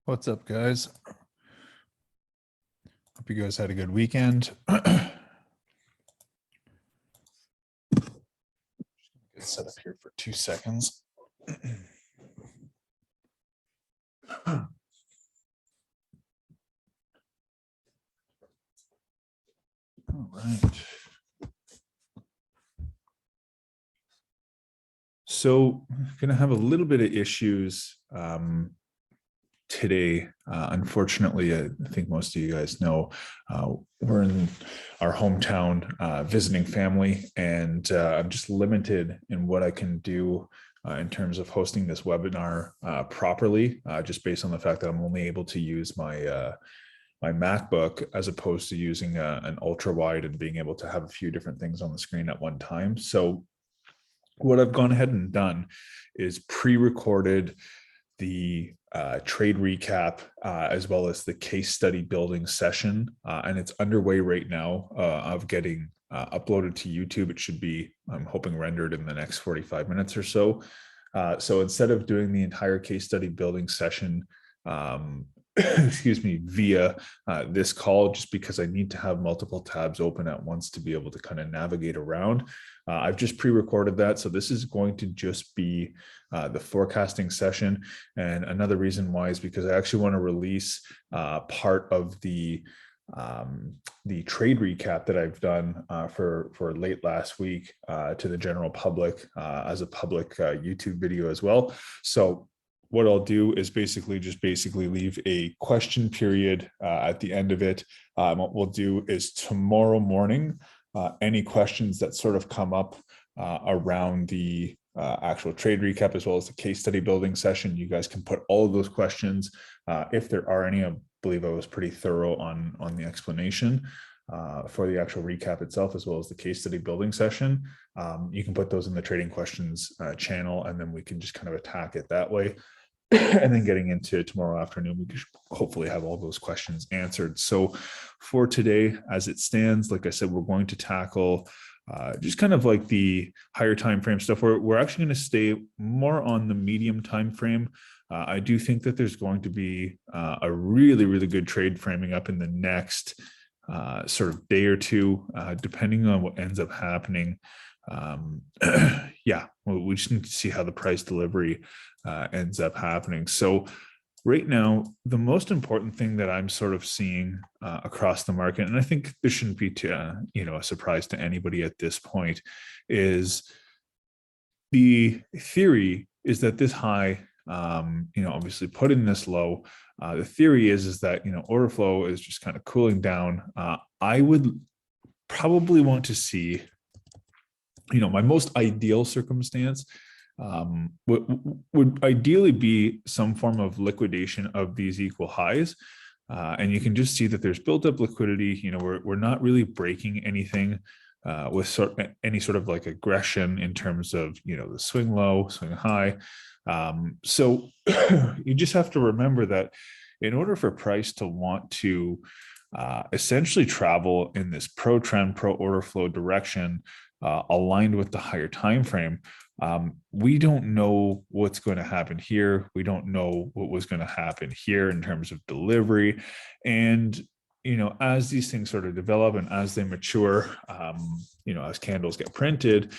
What's up, guys? Hope you guys had a good weekend. Get set up here for 2 seconds. All right. So going to have a little bit of issues today. Unfortunately, I think most of you guys know we're in our hometown visiting family, and I'm just limited in what I can do in terms of hosting this webinar properly, just based on the fact that I'm only able to use my my MacBook as opposed to using an ultra wide and being able to have a few different things on the screen at one time. So what I've gone ahead and done is pre-recorded the trade recap as well as the case study building session, and it's underway right now of getting uploaded to YouTube. It should be, I'm hoping, rendered in the next 45 minutes or so. So instead of doing the entire case study building session excuse me, via this call, just because I need to have multiple tabs open at once to be able to kind of navigate around. I've just pre-recorded that. So this is going to just be the forecasting session. And another reason why is because I actually want to release part of the trade recap that I've done for late last week to the general public as a public YouTube video as well. So what I'll do is basically leave a question period at the end of it. What we'll do is tomorrow morning, any questions that sort of come up around the actual trade recap as well as the case study building session, you guys can put all of those questions. If there are any, I believe I was pretty thorough on the explanation for the actual recap itself, as well as the case study building session. You can put those in the trading questions channel, and then we can just kind of attack it that way. And then getting into tomorrow afternoon, we can hopefully have all those questions answered. So for today, as it stands, like I said, we're going to tackle just kind of like the higher time frame stuff. We're actually going to stay more on the medium time frame. I do think that there's going to be a really, really good trade framing up in the next sort of day or two, depending on what ends up happening. Yeah, we just need to see how the price delivery ends up happening. So right now, the most important thing that I'm sort of seeing across the market, and I think this shouldn't be a surprise to anybody at this point, is the theory is that this high, obviously put in this low. The theory is that order flow is just kind of cooling down. I would probably want to see, my most ideal circumstance would ideally be some form of liquidation of these equal highs. And you can just see that there's built up liquidity. We're not really breaking anything with any sort of like aggression in terms of, the swing low, swing high. So you just have to remember that in order for price to want to essentially travel in this pro trend, pro order flow direction, aligned with the higher time frame, we don't know what's going to happen here. We don't know what was going to happen here in terms of delivery. And as these things sort of develop and as they mature, as candles get printed,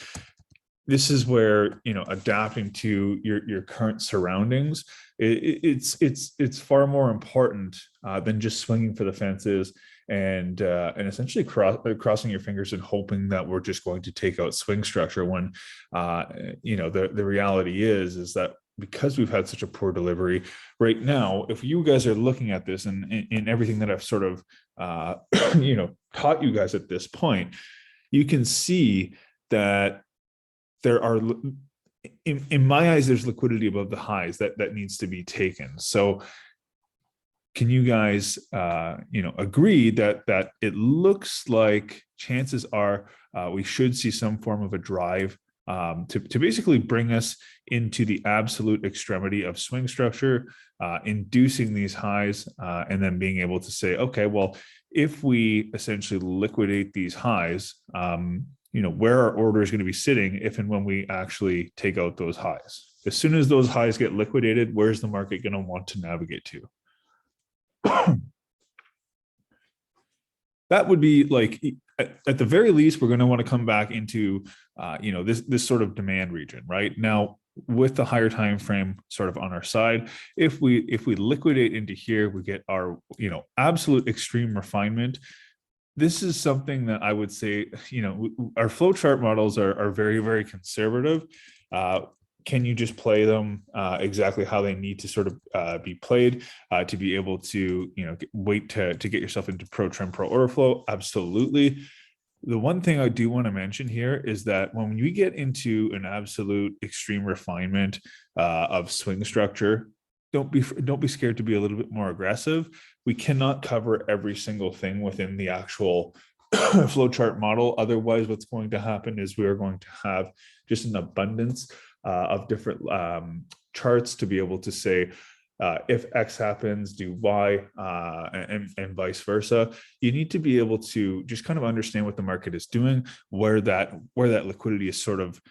this is where adapting to your current surroundings, it's far more important than just swinging for the fences and essentially crossing your fingers and hoping that we're just going to take out swing structure, when the reality is that because we've had such a poor delivery right now, if you guys are looking at this and in everything that I've sort of taught you guys at this point, you can see that there are, in my eyes, there's liquidity above the highs that needs to be taken. So can you guys agree that it looks like chances are we should see some form of a drive to basically bring us into the absolute extremity of swing structure, inducing these highs, and then being able to say, okay, well, if we essentially liquidate these highs, where our order is going to be sitting if and when we actually take out those highs. As soon as those highs get liquidated, where's the market going to want to navigate to? That would be like at the very least, we're going to want to come back into this sort of demand region right now with the higher time frame sort of on our side. If we liquidate into here, we get our absolute extreme refinement. This is something that I would say, our flow chart models are very, very conservative. Can you just play them exactly how they need to sort of be played to be able to, wait to get yourself into pro trend, pro order flow? Absolutely. The one thing I do want to mention here is that when we get into an absolute extreme refinement of swing structure, don't be scared to be a little bit more aggressive. We cannot cover every single thing within the actual flowchart model. Otherwise, what's going to happen is we are going to have just an abundance of different charts to be able to say, if X happens, do Y, and vice versa. You need to be able to just kind of understand what the market is doing, where that liquidity is sort of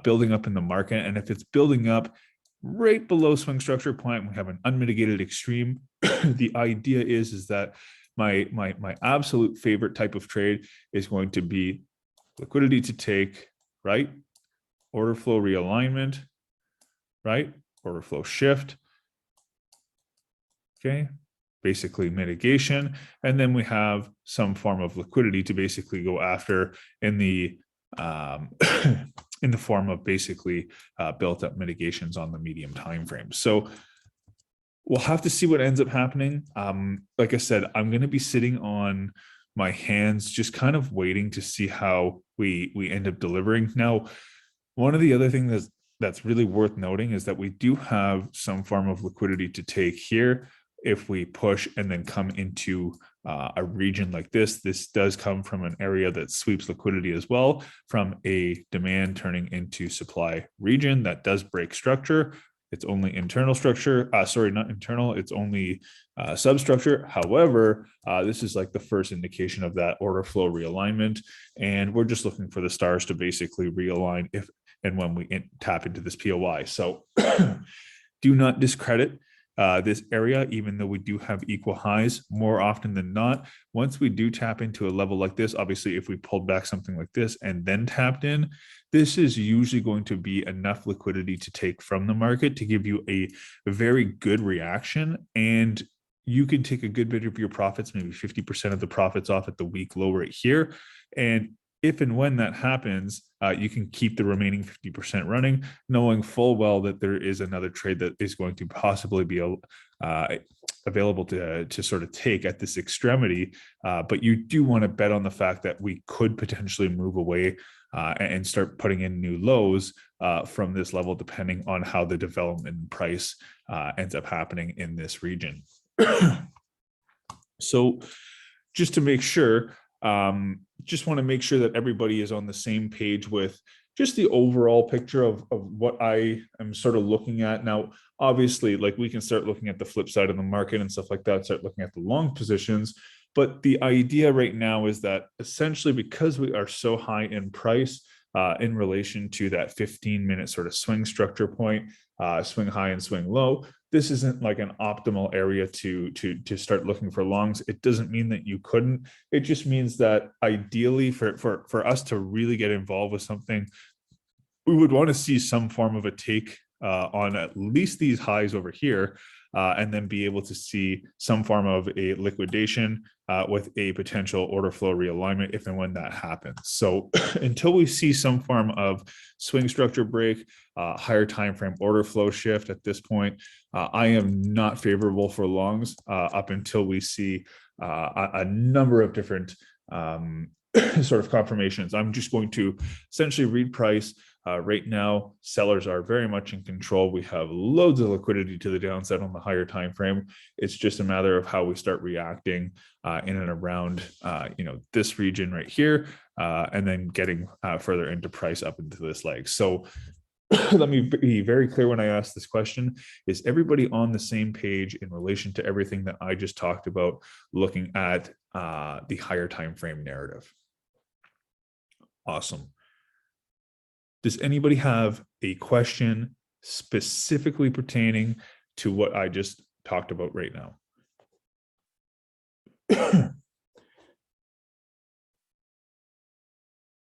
building up in the market, and if it's building up right below swing structure point, we have an unmitigated extreme. The idea is that my absolute favorite type of trade is going to be liquidity to take, right? Order flow realignment, right? Order flow shift. Okay, basically mitigation. And then we have some form of liquidity to basically go after in the in the form of basically built up mitigations on the medium time frame. So we'll have to see what ends up happening. Like I said, I'm going to be sitting on my hands, just kind of waiting to see how we end up delivering. Now, one of the other things that's really worth noting is that we do have some form of liquidity to take here. If we push and then come into a region like this, this does come from an area that sweeps liquidity as well, from a demand turning into supply region that does break structure. It's only internal structure. Sorry, not internal. It's only substructure. However, this is like the first indication of that order flow realignment. And we're just looking for the stars to basically realign if and when we tap into this POI. So do not discredit this area, even though we do have equal highs more often than not. Once we do tap into a level like this, obviously, if we pulled back something like this and then tapped in, this is usually going to be enough liquidity to take from the market to give you a very good reaction. And you can take a good bit of your profits, maybe 50% of the profits off at the week low right here. And if and when that happens, you can keep the remaining 50% running, knowing full well that there is another trade that is going to possibly be available to sort of take at this extremity. But you do want to bet on the fact that we could potentially move away and start putting in new lows from this level, depending on how the development price ends up happening in this region. So just to make sure, just want to make sure that everybody is on the same page with just the overall picture of what I am sort of looking at. Now, obviously, like we can start looking at the flip side of the market and stuff like that, start looking at the long positions. But the idea right now is that essentially, because we are so high in price in relation to that 15-minute sort of swing structure point, swing high and swing low, this isn't like an optimal area to start looking for longs. It doesn't mean that you couldn't. It just means that ideally for us to really get involved with something, we would want to see some form of a take on at least these highs over here, and then be able to see some form of a liquidation with a potential order flow realignment if and when that happens. So until we see some form of swing structure break, higher time frame order flow shift at this point, I am not favorable for longs up until we see a number of different sort of confirmations. I'm just going to essentially read price. Right now, sellers are very much in control. We have loads of liquidity to the downside on the higher time frame. It's just a matter of how we start reacting in and around this region right here, and then getting further into price up into this leg. So let me be very clear when I ask this question. Is everybody on the same page in relation to everything that I just talked about, looking at the higher time frame narrative? Awesome. Does anybody have a question specifically pertaining to what I just talked about right now?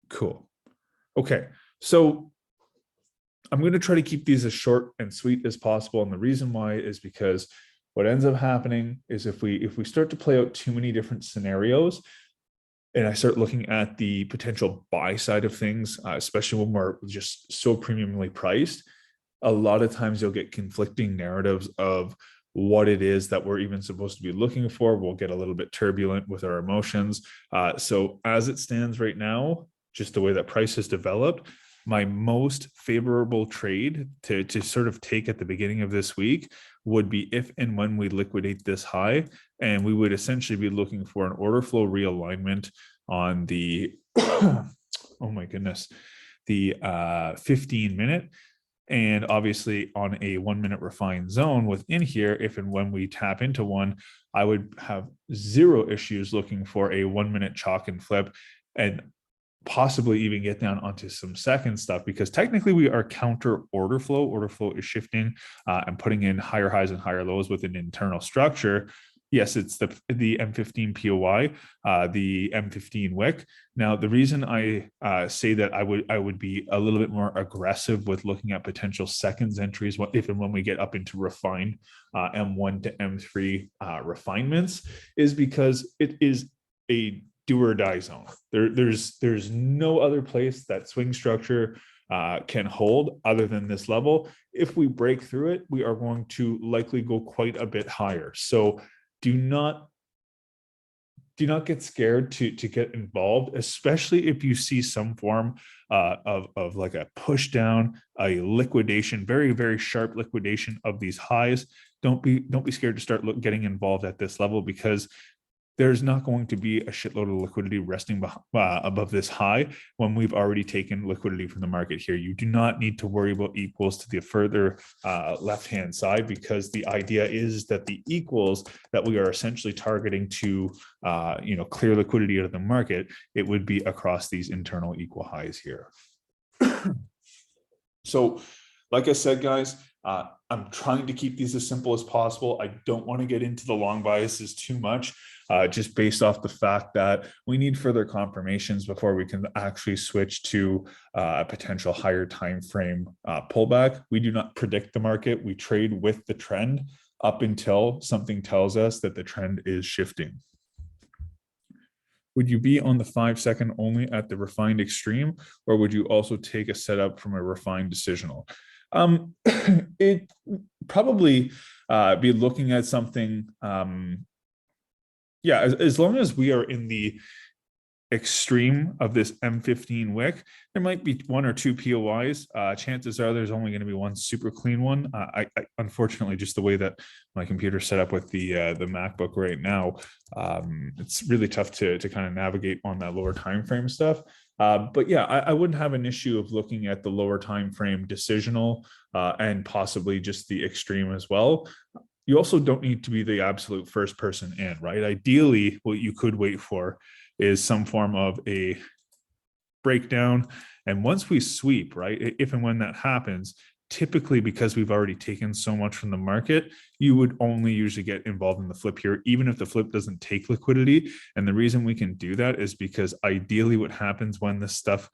Cool. Okay. So I'm going to try to keep these as short and sweet as possible. And the reason why is because what ends up happening is if we start to play out too many different scenarios, and I start looking at the potential buy side of things, especially when we're just so premiumly priced, a lot of times you'll get conflicting narratives of what it is that we're even supposed to be looking for. We'll get a little bit turbulent with our emotions. So as it stands right now, just the way that price has developed, my most favorable trade to sort of take at the beginning of this week would be if and when we liquidate this high, and we would essentially be looking for an order flow realignment on the oh my goodness, the 15-minute, and obviously on a 1-minute refined zone within here. If and when we tap into one, I would have zero issues looking for a 1-minute chalk and flip, and possibly even get down onto some second stuff, because technically we are counter order flow. Order flow is shifting and putting in higher highs and higher lows with an internal structure. Yes, it's the M15 POI, the M15 wick. Now, the reason I say that I would be a little bit more aggressive with looking at potential seconds entries if and when we get up into refined M1 to M3 refinements, is because it is a do or die zone. There's no other place that swing structure can hold other than this level. If we break through it, we are going to likely go quite a bit higher. So do not get scared to get involved, especially if you see some form of like a push down, a liquidation, very, very sharp liquidation of these highs. Don't be scared to start getting involved at this level, because there's not going to be a shitload of liquidity resting above this high when we've already taken liquidity from the market here. You do not need to worry about equals to the further left-hand side, because the idea is that the equals that we are essentially targeting to clear liquidity out of the market, it would be across these internal equal highs here. So, like I said, guys, I'm trying to keep these as simple as possible. I don't want to get into the long biases too much, just based off the fact that we need further confirmations before we can actually switch to a potential higher time frame pullback. We do not predict the market. We trade with the trend up until something tells us that the trend is shifting. Would you be on the 5-second only at the refined extreme, or would you also take a setup from a refined decisional? It probably be looking at something. Yeah, as long as we are in the extreme of this M15 wick, there might be 1 or 2 POIs. Chances are there's only going to be one super clean one. I unfortunately, just the way that my computer's set up with the MacBook right now, it's really tough to kind of navigate on that lower time frame stuff. But yeah, I wouldn't have an issue of looking at the lower time frame decisional and possibly just the extreme as well. You also don't need to be the absolute first person in, right? Ideally, what you could wait for is some form of a breakdown. And once we sweep, right, if and when that happens, typically, because we've already taken so much from the market, you would only usually get involved in the flip here, even if the flip doesn't take liquidity. And the reason we can do that is because ideally what happens when this stuff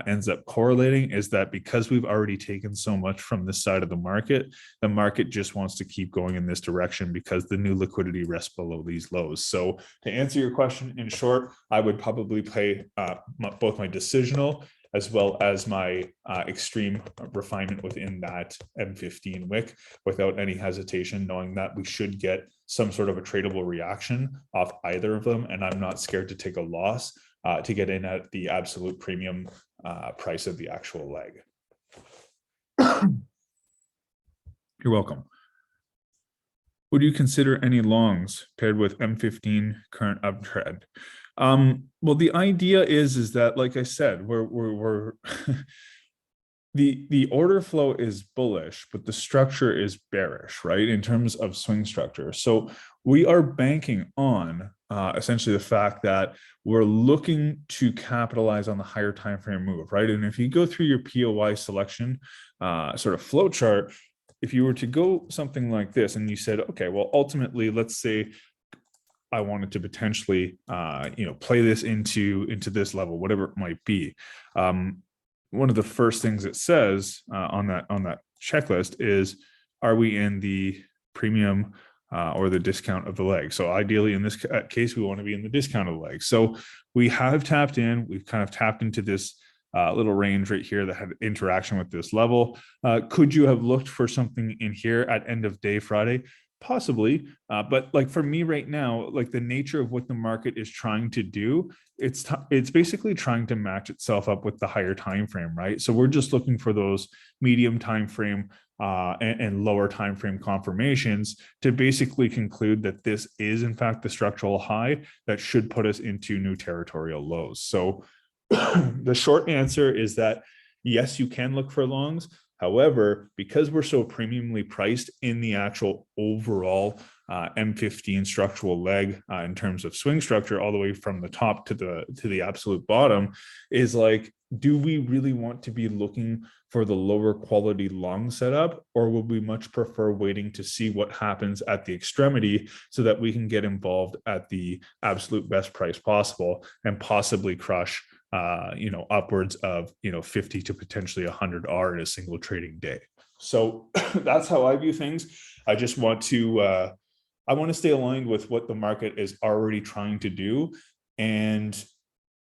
ends up correlating is that because we've already taken so much from this side of the market just wants to keep going in this direction because the new liquidity rests below these lows. So to answer your question in short, I would probably play both my decisional as well as my extreme refinement within that M15 wick without any hesitation, knowing that we should get some sort of a tradable reaction off either of them. And I'm not scared to take a loss to get in at the absolute premium price of the actual leg. You're welcome. Would you consider any longs paired with M15 current uptrend? Well, the idea is that, like I said, we're the order flow is bullish, but the structure is bearish, right? In terms of swing structure. So we are banking on essentially the fact that we're looking to capitalize on the higher time frame move, right? And if you go through your POI selection sort of flow chart, if you were to go something like this and you said, okay, well, ultimately, let's say I wanted to potentially, play this into this level, whatever it might be. One of the first things it says on that checklist is, are we in the premium or the discount of the leg? So ideally, in this case, we want to be in the discount of the leg. So we have tapped in. We've kind of tapped into this little range right here that had interaction with this level. Could you have looked for something in here at end of day Friday? Possibly, but like for me right now, like the nature of what the market is trying to do, it's basically trying to match itself up with the higher time frame, right? So we're just looking for those medium time frame and lower time frame confirmations to basically conclude that this is in fact the structural high that should put us into new territorial lows. So the short answer is that yes, you can look for longs. However, because we're so premiumly priced in the actual overall M15 structural leg in terms of swing structure, all the way from the top to the absolute bottom, is like, do we really want to be looking for the lower quality long setup, or would we much prefer waiting to see what happens at the extremity so that we can get involved at the absolute best price possible and possibly crush upwards of 50 to potentially 100 R in a single trading day? So that's how I view things. I just want to stay aligned with what the market is already trying to do, and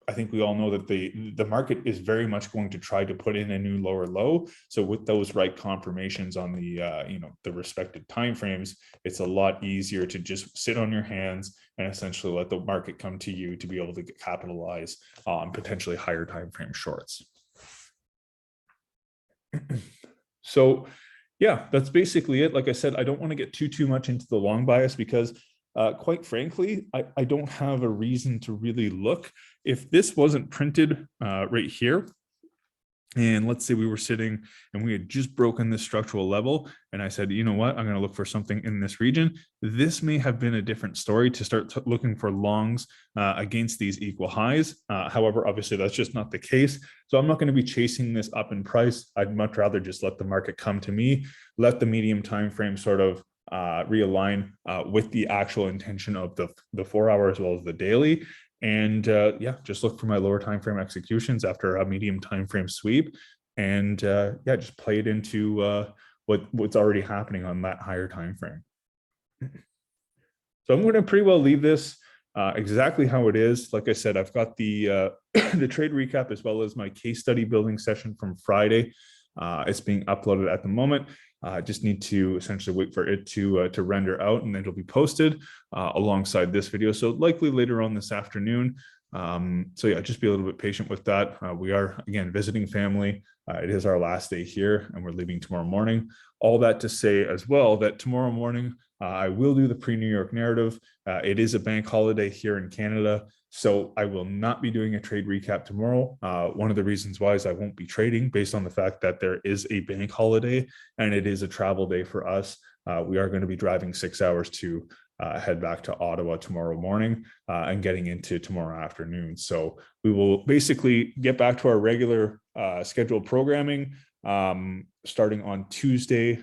I think we all know that the market is very much going to try to put in a new lower low. So with those right confirmations on the respective timeframes, it's a lot easier to just sit on your hands and essentially let the market come to you to be able to capitalize on potentially higher timeframe shorts. So yeah, that's basically it. Like I said, I don't want to get too much into the long bias because quite frankly, I don't have a reason to really look. If this wasn't printed right here, and let's say we were sitting and we had just broken this structural level, and I said, you know what, I'm going to look for something in this region, this may have been a different story to start looking for longs against these equal highs. However, obviously that's just not the case. So I'm not going to be chasing this up in price. I'd much rather just let the market come to me, let the medium time frame sort of realign with the actual intention of the 4 hour as well as the daily. And just look for my lower time frame executions after a medium time frame sweep, and just play it into what's already happening on that higher time frame. So I'm going to pretty well leave this exactly how it is. Like I said, I've got the the trade recap as well as my case study building session from Friday. It's being uploaded at the moment. I just need to essentially wait for it to render out, and then it'll be posted alongside this video. So likely later on this afternoon. So yeah, just be a little bit patient with that. We are, again, visiting family. It is our last day here, and we're leaving tomorrow morning. All that to say as well that tomorrow morning, I will do the pre-New York narrative. It is a bank holiday here in Canada, so I will not be doing a trade recap tomorrow. One of the reasons why is I won't be trading based on the fact that there is a bank holiday and it is a travel day for us. We are going to be driving 6 hours to head back to Ottawa tomorrow morning and getting into tomorrow afternoon. So we will basically get back to our regular scheduled programming starting on Tuesday.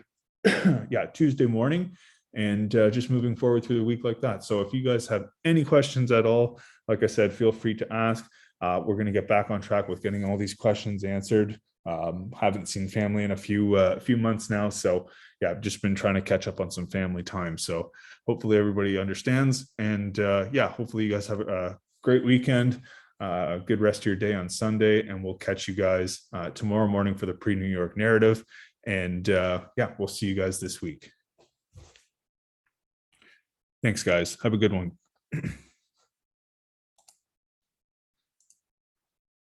Tuesday morning, and just moving forward through the week like that. So if you guys have any questions at all, like I said, feel free to ask. We're going to get back on track with getting all these questions answered. Haven't seen family in a few months now, so yeah, I've just been trying to catch up on some family time. So hopefully everybody understands, and hopefully you guys have a great weekend, a good rest of your day on Sunday, and we'll catch you guys tomorrow morning for the pre-New York narrative. And we'll see you guys this week. Thanks, guys. Have a good one.